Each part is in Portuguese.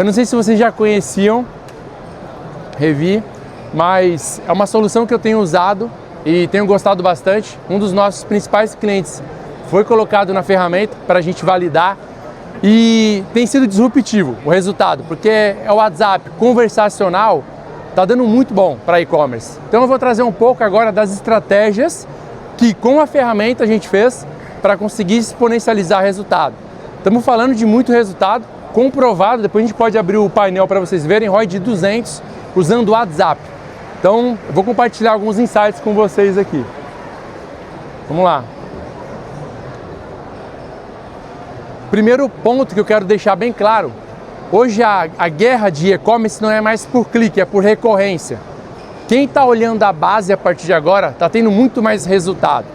Eu não sei se vocês já conheciam Revi, mas é uma solução que eu tenho usado e tenho gostado bastante. Um dos nossos principais clientes foi colocado na ferramenta para a gente validar e tem sido disruptivo o resultado, porque é o WhatsApp conversacional, está dando muito bom para e-commerce. Então eu vou trazer um pouco agora das estratégias que com a ferramenta a gente fez para conseguir exponencializar resultado. Estamos falando de muito resultado comprovado, depois a gente pode abrir o painel para vocês verem, ROI de 200 usando o WhatsApp. Então eu vou compartilhar alguns insights com vocês aqui. Vamos lá. Primeiro ponto que eu quero deixar bem claro, hoje a guerra de e-commerce não é mais por clique, é por recorrência. Quem está olhando a base a partir de agora está tendo muito mais resultado.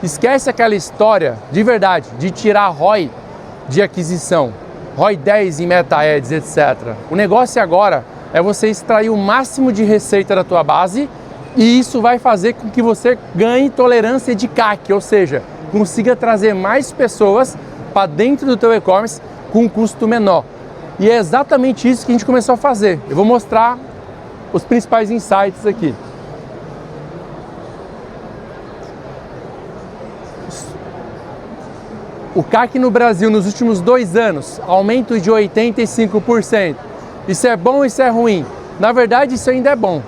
Esquece aquela história de verdade de tirar ROI de aquisição, ROI 10 em Meta Ads, etc. O negócio agora é você extrair o máximo de receita da tua base e isso vai fazer com que você ganhe tolerância de CAC, ou seja, consiga trazer mais pessoas para dentro do teu e-commerce com um custo menor. E é exatamente isso que a gente começou a fazer. Eu vou mostrar os principais insights aqui. O CAC no Brasil nos últimos 2 anos, aumento de 85%. Isso é bom ou isso é ruim? Na verdade, isso ainda é bom.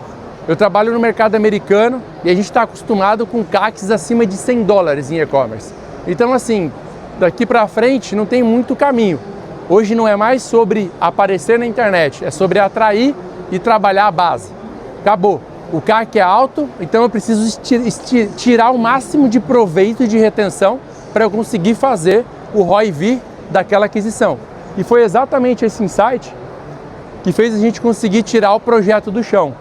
Eu trabalho no mercado americano e a gente está acostumado com CACs acima de $100 em e-commerce. Então, assim, daqui para frente não tem muito caminho. Hoje não é mais sobre aparecer na internet, é sobre atrair e trabalhar a base. Acabou. O CAC é alto, então eu preciso tirar o máximo de proveito de retenção para eu conseguir fazer o ROI vir daquela aquisição. E foi exatamente esse insight que fez a gente conseguir tirar o projeto do chão.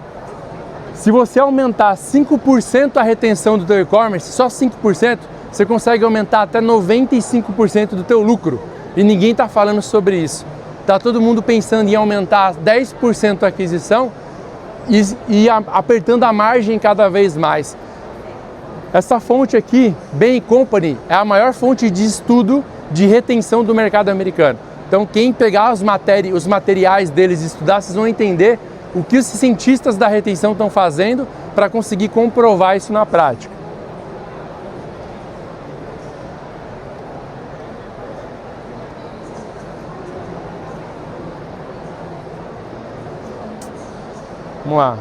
Se você aumentar 5% a retenção do teu e-commerce, só 5%, você consegue aumentar até 95% do teu lucro. E ninguém está falando sobre isso. Está todo mundo pensando em aumentar 10% a aquisição e apertando a margem cada vez mais. Essa fonte aqui, Bain & Company, é a maior fonte de estudo de retenção do mercado americano. Então quem pegar os materiais deles e estudar, vocês vão entender o que os cientistas da retenção estão fazendo para conseguir comprovar isso na prática. Vamos lá.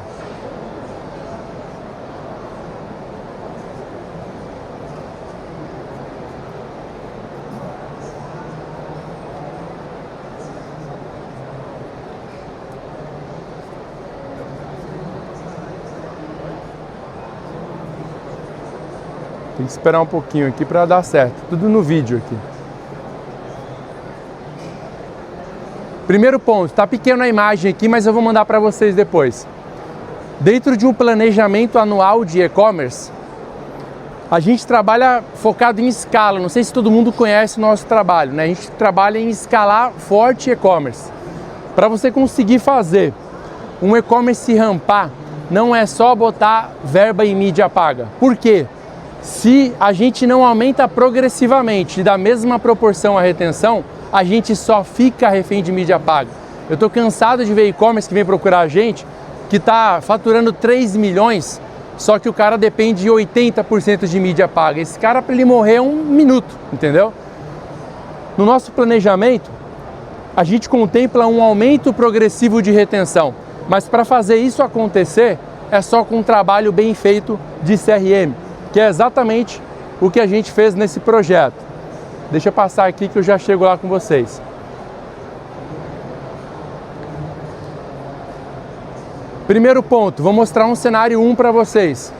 Tem que esperar um pouquinho aqui para dar certo. Tudo no vídeo aqui. Primeiro ponto, está pequeno a imagem aqui, mas eu vou mandar para vocês depois. Dentro de um planejamento anual de e-commerce, a gente trabalha focado em escala. Não sei se todo mundo conhece o nosso trabalho, né? A gente trabalha em escalar forte e-commerce. Para você conseguir fazer um e-commerce rampar, não é só botar verba em mídia paga. Por quê? Se a gente não aumenta progressivamente da mesma proporção a retenção, a gente só fica refém de mídia paga. Eu estou cansado de ver e-commerce que vem procurar a gente, que está faturando 3 milhões, só que o cara depende de 80% de mídia paga. Esse cara, para ele morrer, é 1 minuto, entendeu? No nosso planejamento, a gente contempla um aumento progressivo de retenção, mas para fazer isso acontecer, é só com um trabalho bem feito de CRM, que é exatamente o que a gente fez nesse projeto. Deixa eu passar aqui que eu já chego lá com vocês. Primeiro ponto, vou mostrar um cenário 1 para vocês.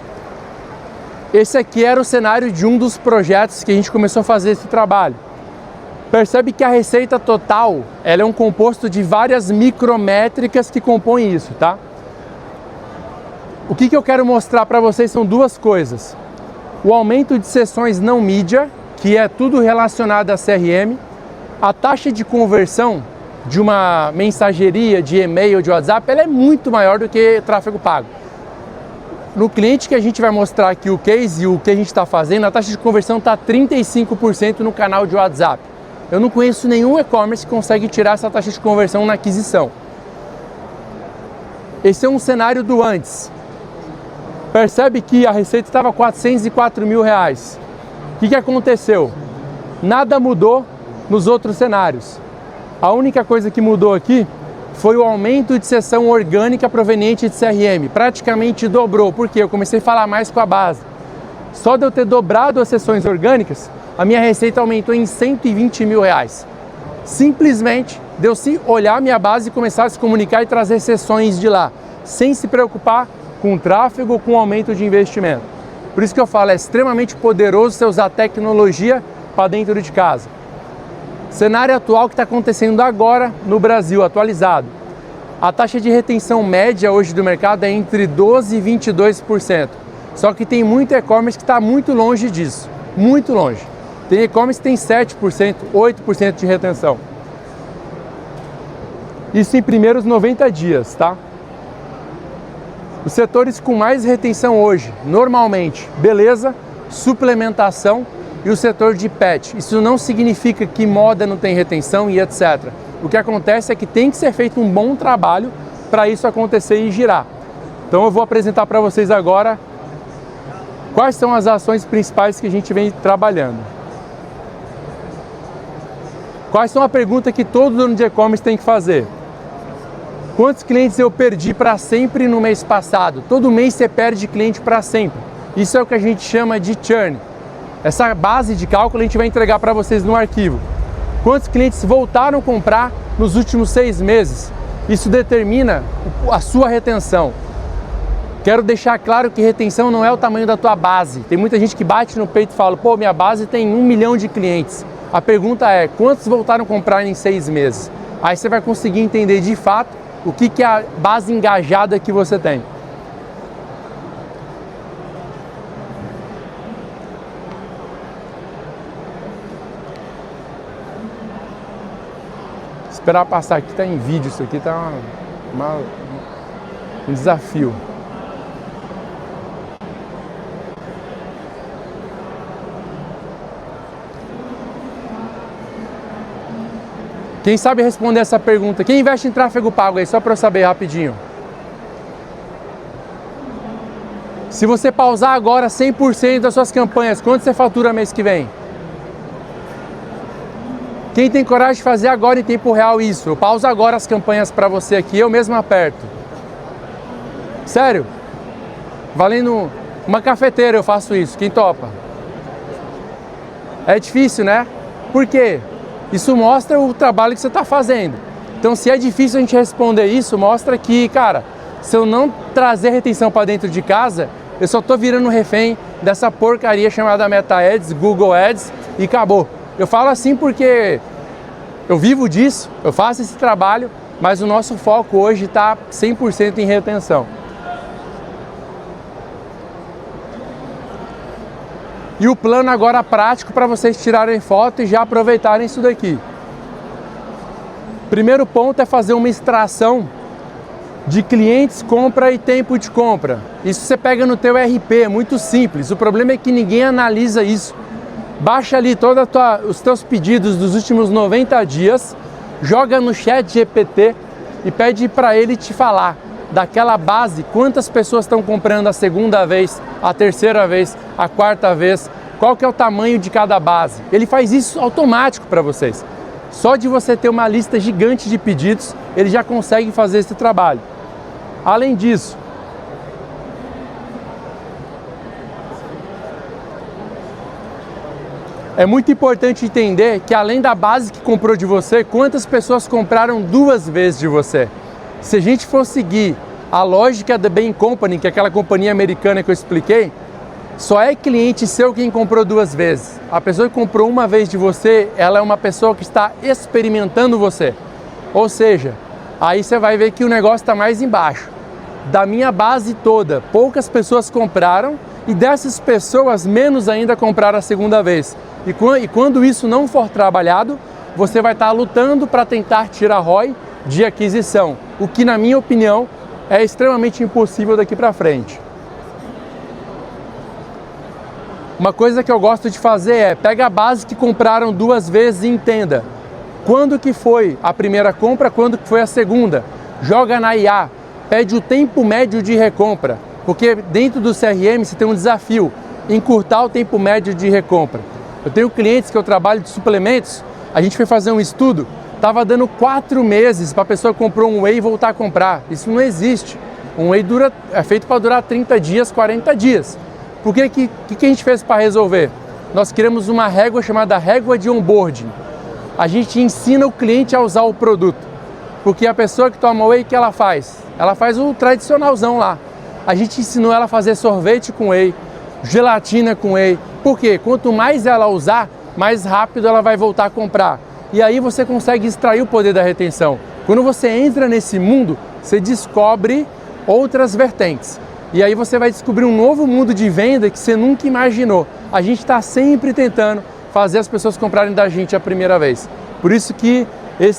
Esse aqui era o cenário de um dos projetos que a gente começou a fazer esse trabalho. Percebe que a receita total, ela é um composto de várias micrométricas que compõem isso, tá? O que eu quero mostrar para vocês são 2 coisas. O aumento de sessões não mídia, que é tudo relacionado a CRM, a taxa de conversão de uma mensageria, de e-mail, de WhatsApp, ela é muito maior do que tráfego pago. No cliente que a gente vai mostrar aqui o case e o que a gente está fazendo, a taxa de conversão está 35% no canal de WhatsApp. Eu não conheço nenhum e-commerce que consegue tirar essa taxa de conversão na aquisição. Esse é um cenário do antes. Percebe que a receita estava R$ 404 mil. O que aconteceu? Nada mudou nos outros cenários. A única coisa que mudou aqui foi o aumento de sessão orgânica proveniente de CRM. Praticamente dobrou, porque eu comecei a falar mais com a base. Só de eu ter dobrado as sessões orgânicas, a minha receita aumentou em R$ 120 mil. Simplesmente de eu se olhar a minha base e começar a se comunicar e trazer sessões de lá, sem se preocupar com tráfego ou com aumento de investimento. Por isso que eu falo, é extremamente poderoso você usar tecnologia para dentro de casa. Cenário atual que está acontecendo agora no Brasil, atualizado. A taxa de retenção média hoje do mercado é entre 12% e 22%. Só que tem muito e-commerce que está muito longe disso, muito longe. Tem e-commerce que tem 7%, 8% de retenção. Isso em primeiros 90 dias, tá? Os setores com mais retenção hoje, normalmente, beleza, suplementação e o setor de pet. Isso não significa que moda não tem retenção e etc. O que acontece é que tem que ser feito um bom trabalho para isso acontecer e girar. Então eu vou apresentar para vocês agora quais são as ações principais que a gente vem trabalhando. Quais são a pergunta que todo dono de e-commerce tem que fazer? Quantos clientes eu perdi para sempre no mês passado? Todo mês você perde cliente para sempre. Isso é o que a gente chama de churn. Essa base de cálculo a gente vai entregar para vocês no arquivo. Quantos clientes voltaram a comprar nos últimos 6 meses? Isso determina a sua retenção. Quero deixar claro que retenção não é o tamanho da tua base. Tem muita gente que bate no peito e fala, pô, minha base tem 1 milhão de clientes. A pergunta é, quantos voltaram a comprar em 6 meses? Aí você vai conseguir entender de fato o que é a base engajada que você tem. Esperar passar aqui, tá em vídeo, isso aqui tá um desafio. Quem sabe responder essa pergunta? Quem investe em tráfego pago aí? Só para eu saber rapidinho. Se você pausar agora 100% das suas campanhas, quanto você fatura mês que vem? Quem tem coragem de fazer agora em tempo real isso? Eu pauso agora as campanhas para você aqui, eu mesmo aperto. Sério? Valendo uma cafeteira eu faço isso, quem topa? É difícil, né? Por quê? Isso mostra o trabalho que você está fazendo. Então, se é difícil a gente responder isso, mostra que, cara, se eu não trazer retenção para dentro de casa, eu só estou virando refém dessa porcaria chamada Meta Ads, Google Ads e acabou. Eu falo assim porque eu vivo disso, eu faço esse trabalho, mas o nosso foco hoje está 100% em retenção. E o plano agora prático para vocês tirarem foto e já aproveitarem isso daqui. Primeiro ponto é fazer uma extração de clientes, compra e tempo de compra. Isso você pega no teu RP, é muito simples. O problema é que ninguém analisa isso. Baixa ali todos os teus pedidos dos últimos 90 dias, joga no chat GPT e pede para ele te falar daquela base, quantas pessoas estão comprando a segunda vez, a terceira vez, a quarta vez, qual que é o tamanho de cada base. Ele faz isso automático para vocês. Só de você ter uma lista gigante de pedidos, ele já consegue fazer esse trabalho. Além disso, é muito importante entender que além da base que comprou de você, quantas pessoas compraram 2 vezes de você. Se a gente for seguir a lógica da Bain Company, que é aquela companhia americana que eu expliquei, só é cliente seu quem comprou 2 vezes. A pessoa que comprou 1 vez de você, ela é uma pessoa que está experimentando você. Ou seja, aí você vai ver que o negócio está mais embaixo. Da minha base toda, poucas pessoas compraram e dessas pessoas, menos ainda compraram a segunda vez. E quando isso não for trabalhado, você vai estar lutando para tentar tirar ROI de aquisição, o que, na minha opinião, é extremamente impossível daqui para frente. Uma coisa que eu gosto de fazer é, pega a base que compraram 2 vezes e entenda quando que foi a primeira compra, quando que foi a segunda. Joga na IA, pede o tempo médio de recompra, porque dentro do CRM você tem um desafio, encurtar o tempo médio de recompra. Eu tenho clientes que eu trabalho de suplementos, a gente foi fazer um estudo, estava dando 4 meses para a pessoa que comprou um whey voltar a comprar. Isso não existe. Um whey é feito para durar 30 dias, 40 dias. Por que a gente fez para resolver? Nós criamos uma régua chamada régua de onboarding. A gente ensina o cliente a usar o produto. Porque a pessoa que toma whey, o que ela faz? Ela faz o tradicionalzão lá. A gente ensinou ela a fazer sorvete com whey, gelatina com whey. Por quê? Quanto mais ela usar, mais rápido ela vai voltar a comprar. E aí você consegue extrair o poder da retenção. Quando você entra nesse mundo, você descobre outras vertentes. E aí você vai descobrir um novo mundo de venda que você nunca imaginou. A gente está sempre tentando fazer as pessoas comprarem da gente a primeira vez. Por isso que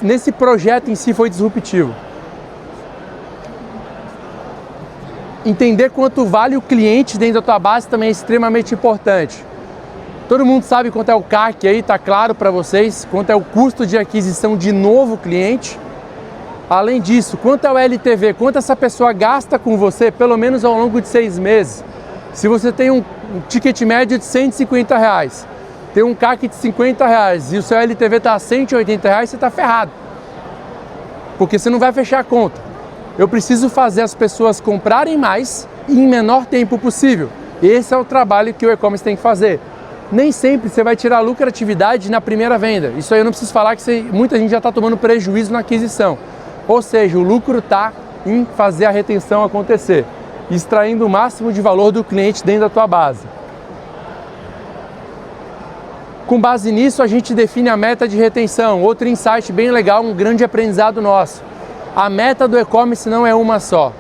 nesse projeto em si foi disruptivo. Entender quanto vale o cliente dentro da tua base também é extremamente importante. Todo mundo sabe quanto é o CAC aí, tá claro para vocês, quanto é o custo de aquisição de novo cliente. Além disso, quanto é o LTV, quanto essa pessoa gasta com você, pelo menos ao longo de 6 meses. Se você tem um ticket médio de R$150, tem um CAC de R$50 e o seu LTV está a R$180, você está ferrado. Porque você não vai fechar a conta. Eu preciso fazer as pessoas comprarem mais e em menor tempo possível. Esse é o trabalho que o e-commerce tem que fazer. Nem sempre você vai tirar lucratividade na primeira venda. Isso aí eu não preciso falar que muita gente já está tomando prejuízo na aquisição. Ou seja, o lucro está em fazer a retenção acontecer, extraindo o máximo de valor do cliente dentro da tua base. Com base nisso, a gente define a meta de retenção. Outro insight bem legal, um grande aprendizado nosso. A meta do e-commerce não é uma só.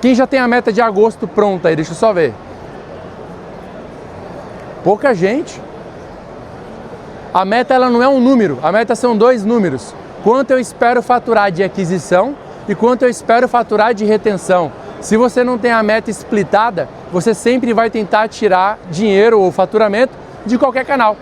Quem já tem a meta de agosto pronta aí? Deixa eu só ver. Pouca gente. A meta ela não é um número, a meta são 2 números. Quanto eu espero faturar de aquisição e quanto eu espero faturar de retenção. Se você não tem a meta splitada, você sempre vai tentar tirar dinheiro ou faturamento de qualquer canal.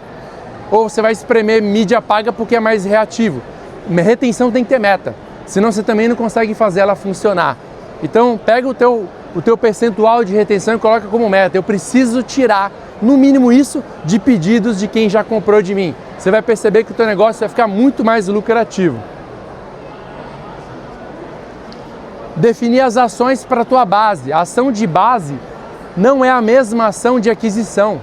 Ou você vai espremer mídia paga porque é mais reativo. Retenção tem que ter meta, senão você também não consegue fazer ela funcionar. Então pega o teu percentual de retenção e coloca como meta. Eu preciso tirar no mínimo isso de pedidos de quem já comprou de mim. Você vai perceber que o teu negócio vai ficar muito mais lucrativo. Definir as ações para a tua base. A ação de base não é a mesma ação de aquisição.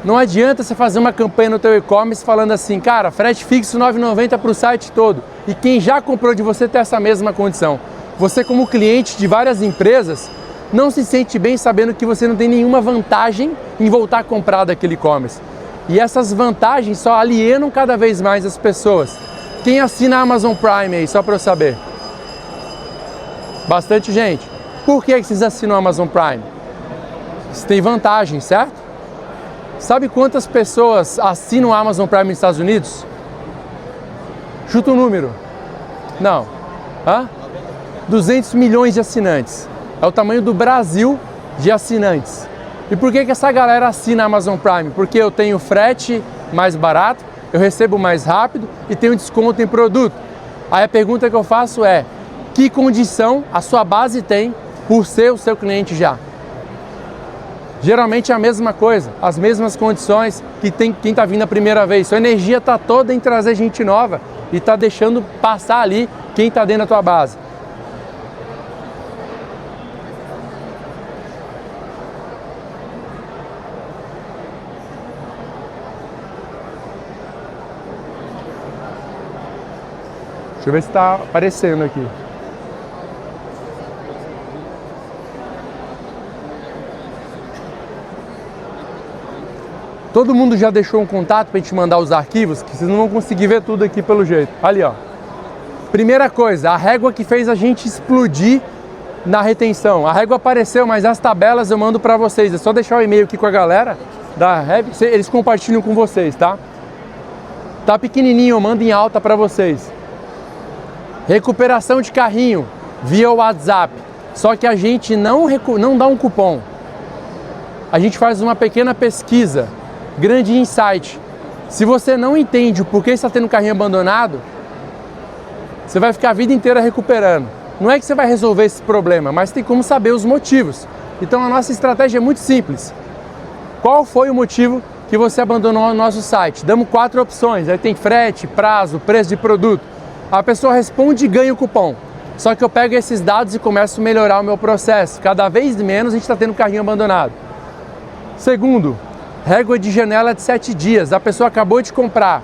Não adianta você fazer uma campanha no teu e-commerce falando assim, cara, frete fixo R$ 9,90 para o site todo. E quem já comprou de você tem essa mesma condição. Você como cliente de várias empresas não se sente bem sabendo que você não tem nenhuma vantagem em voltar a comprar daquele e-commerce. E essas vantagens só alienam cada vez mais as pessoas. Quem assina a Amazon Prime aí, só para eu saber? Bastante gente. Por que vocês assinam a Amazon Prime? Você tem vantagem, certo? Sabe quantas pessoas assinam a Amazon Prime nos Estados Unidos? Chuta um número. Não. 200 milhões de assinantes. É o tamanho do Brasil de assinantes. E por que essa galera assina a Amazon Prime? Porque eu tenho frete mais barato, eu recebo mais rápido e tenho desconto em produto. Aí a pergunta que eu faço é, que condição a sua base tem por ser o seu cliente já? Geralmente é a mesma coisa, as mesmas condições que tem quem está vindo a primeira vez. Sua energia está toda em trazer gente nova e está deixando passar ali quem está dentro da tua base. Deixa eu ver se está aparecendo aqui. Todo mundo já deixou um contato para a gente mandar os arquivos, que vocês não vão conseguir ver tudo aqui pelo jeito. Ali, ó. Primeira coisa, a régua que fez a gente explodir na retenção. A régua apareceu, mas as tabelas eu mando para vocês. É só deixar o e-mail aqui com a galera da Rev, eles compartilham com vocês, tá? Tá pequenininho, eu mando em alta para vocês. Recuperação de carrinho via WhatsApp. Só que a gente não dá um cupom. A gente faz uma pequena pesquisa. grande insight. Se você não entende o porquê está tendo carrinho abandonado, você vai ficar a vida inteira recuperando. Não é que você vai resolver esse problema, mas tem como saber os motivos. Então a nossa estratégia é muito simples. Qual foi o motivo que você abandonou o nosso site? Damos 4 opções, aí tem frete, prazo, preço de produto. A pessoa responde e ganha o cupom. Só que eu pego esses dados e começo a melhorar o meu processo. Cada vez menos a gente está tendo carrinho abandonado. Segundo, régua de janela de 7 dias. A pessoa acabou de comprar.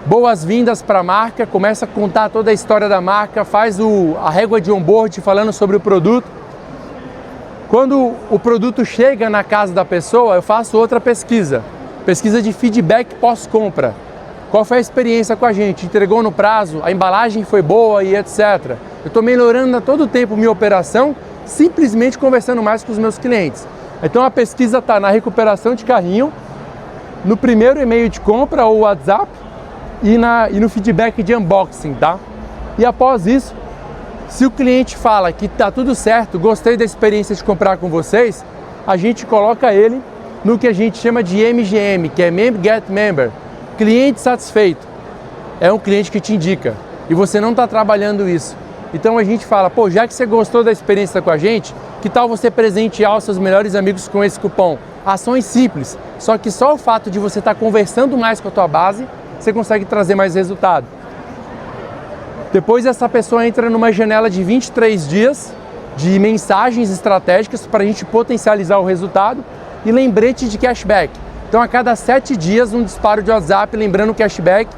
Boas-vindas para a marca, começa a contar toda a história da marca, faz a régua de onboard falando sobre o produto. Quando o produto chega na casa da pessoa, eu faço outra pesquisa. Pesquisa de feedback pós-compra. Qual foi a experiência com a gente? Entregou no prazo? A embalagem foi boa e etc. Eu estou melhorando a todo tempo minha operação, simplesmente conversando mais com os meus clientes. Então a pesquisa está na recuperação de carrinho, no primeiro e-mail de compra ou WhatsApp e no feedback de unboxing, tá? E após isso, se o cliente fala que está tudo certo, gostei da experiência de comprar com vocês, a gente coloca ele no que a gente chama de MGM, que é Get Member, cliente satisfeito. É um cliente que te indica e você não está trabalhando isso. Então a gente fala, pô, já que você gostou da experiência com a gente, que tal você presentear os seus melhores amigos com esse cupom? Ações simples, só que só o fato de você estar conversando mais com a tua base, você consegue trazer mais resultado. Depois essa pessoa entra numa janela de 23 dias de mensagens estratégicas para a gente potencializar o resultado e lembrete de cashback. Então a cada 7 dias um disparo de WhatsApp lembrando o cashback.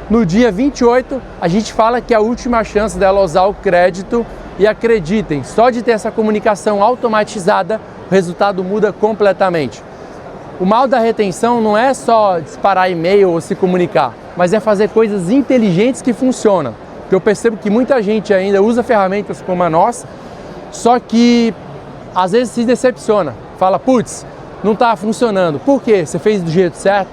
No dia 28 a gente fala que é a última chance dela usar o crédito e acreditem, só de ter essa comunicação automatizada o resultado muda completamente. O mal da retenção não é só disparar e-mail ou se comunicar, mas é fazer coisas inteligentes que funcionam. Porque eu percebo que muita gente ainda usa ferramentas como a nossa, só que às vezes se decepciona. Fala, putz, não está funcionando. Por quê? Você fez do jeito certo?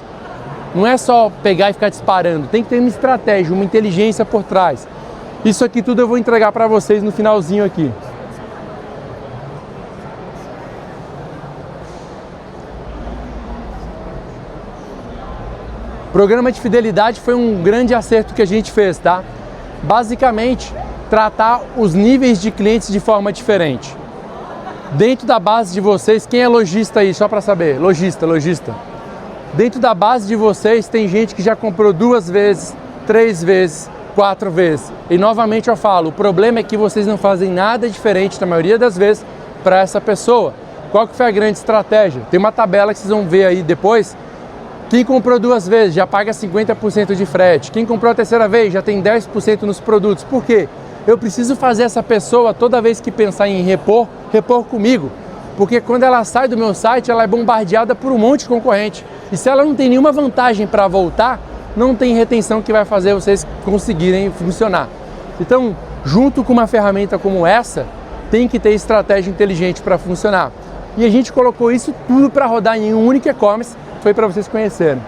Não é só pegar e ficar disparando, tem que ter uma estratégia, uma inteligência por trás. Isso aqui tudo eu vou entregar para vocês no finalzinho aqui. O programa de fidelidade foi um grande acerto que a gente fez, tá? Basicamente, tratar os níveis de clientes de forma diferente. Dentro da base de vocês, quem é lojista aí? Só para saber, lojista. Dentro da base de vocês tem gente que já comprou 2 vezes, 3 vezes, 4 vezes. E novamente eu falo, o problema é que vocês não fazem nada diferente na maioria das vezes para essa pessoa. Qual que foi a grande estratégia? Tem uma tabela que vocês vão ver aí depois. Quem comprou 2 vezes já paga 50% de frete. Quem comprou a 3ª vez já tem 10% nos produtos. Por quê? Eu preciso fazer essa pessoa, toda vez que pensar em repor comigo. Porque quando ela sai do meu site, ela é bombardeada por um monte de concorrente. E se ela não tem nenhuma vantagem para voltar, não tem retenção que vai fazer vocês conseguirem funcionar. Então, junto com uma ferramenta como essa, tem que ter estratégia inteligente para funcionar. E a gente colocou isso tudo para rodar em um único e-commerce, foi para vocês conhecerem.